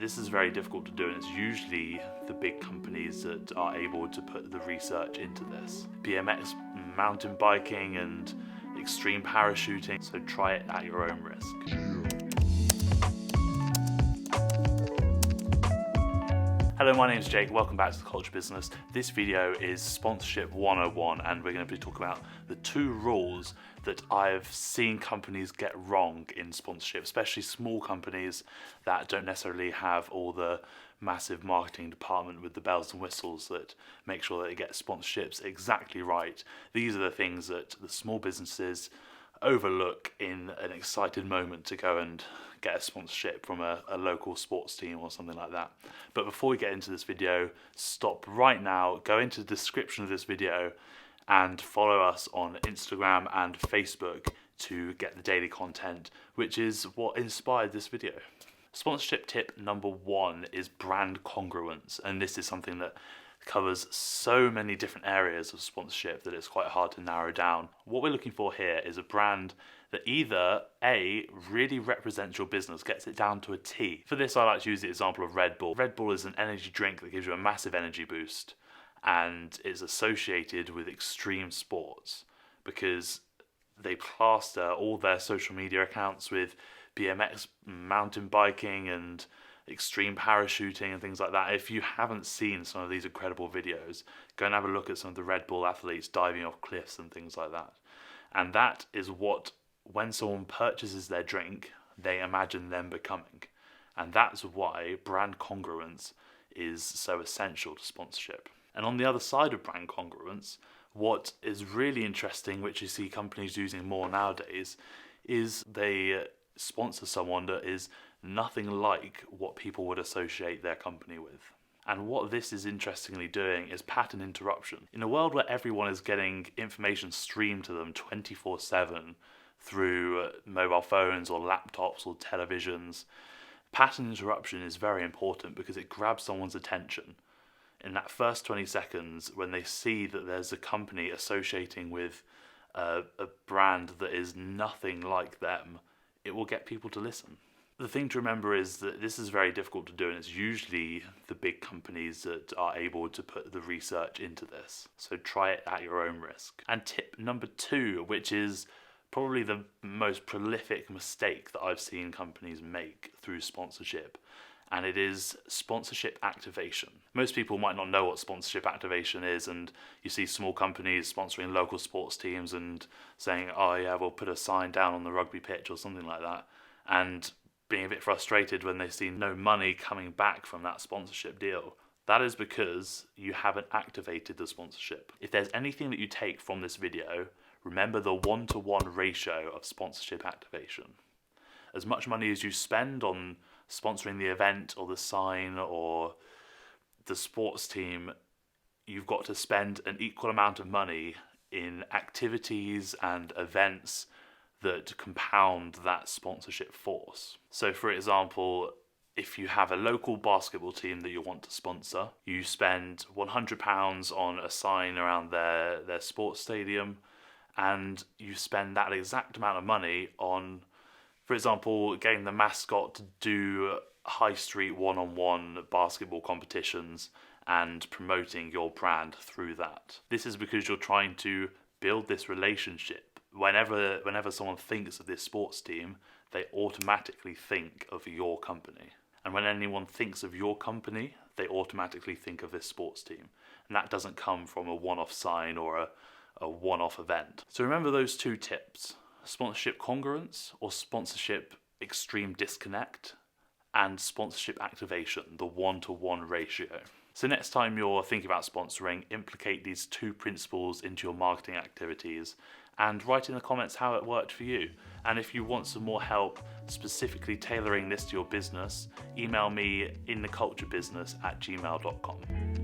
This is very difficult to do, and it's usually the big companies that are able to put the research into this. BMX, mountain biking, and extreme parachuting, so try it at your own risk. Hello, my name is Jake, welcome back to The Culture Business. This video is Sponsorship 101, and we're going to be talking about the 2 rules that I've seen companies get wrong in sponsorship, especially small companies that don't necessarily have all the massive marketing department with the bells and whistles that make sure that they get sponsorships exactly right. These are the things that the small businesses overlook in an excited moment to go and get a sponsorship from a local sports team or something like that. But before we get into this video, stop right now, go into the description of this video and follow us on Instagram and Facebook to get the daily content, which is what inspired this video. Sponsorship tip number 1 is brand congruence, and this is something that covers so many different areas of sponsorship that it's quite hard to narrow down. What we're looking for here is a brand that either A, really represents your business, gets it down to a T. For this, I like to use the example of Red Bull. Red Bull is an energy drink that gives you a massive energy boost and is associated with extreme sports because they plaster all their social media accounts with BMX, mountain biking, and extreme parachuting and things like that. If you haven't seen some of these incredible videos, go and have a look at some of the Red Bull athletes diving off cliffs and things like that. And that is what, when someone purchases their drink, they imagine them becoming. And that's why brand congruence is so essential to sponsorship. And on the other side of brand congruence, what is really interesting, which you see companies using more nowadays, is they sponsor someone that is nothing like what people would associate their company with. And what this is interestingly doing is pattern interruption. In a world where everyone is getting information streamed to them 24/7 through mobile phones or laptops or televisions, pattern interruption is very important because it grabs someone's attention. In that first 20 seconds, when they see that there's a company associating with a brand that is nothing like them, it will get people to listen. The thing to remember is that this is very difficult to do, and it's usually the big companies that are able to put the research into this. So try it at your own risk. And tip number 2, which is probably the most prolific mistake that I've seen companies make through sponsorship, and it is sponsorship activation. Most people might not know what sponsorship activation is, and you see small companies sponsoring local sports teams and saying, oh yeah, we'll put a sign down on the rugby pitch or something like that, and being a bit frustrated when they see no money coming back from that sponsorship deal. That is because you haven't activated the sponsorship. If there's anything that you take from this video, remember the 1-to-1 ratio of sponsorship activation. As much money as you spend on sponsoring the event or the sign or the sports team, you've got to spend an equal amount of money in activities and events that compound that sponsorship force. So for example, if you have a local basketball team that you want to sponsor, you spend £100 on a sign around their sports stadium, and you spend that exact amount of money on, for example, getting the mascot to do high street one-on-one basketball competitions and promoting your brand through that. This is because you're trying to build this relationship. Whenever someone thinks of this sports team, they automatically think of your company. And when anyone thinks of your company, they automatically think of this sports team. And that doesn't come from a one-off sign or a one-off event. So remember those 2 tips: sponsorship congruence or sponsorship extreme disconnect, and sponsorship activation, the 1-to-1 ratio. So next time you're thinking about sponsoring, implicate these 2 principles into your marketing activities and write in the comments how it worked for you. And if you want some more help specifically tailoring this to your business, email me intheculturebusiness@gmail.com.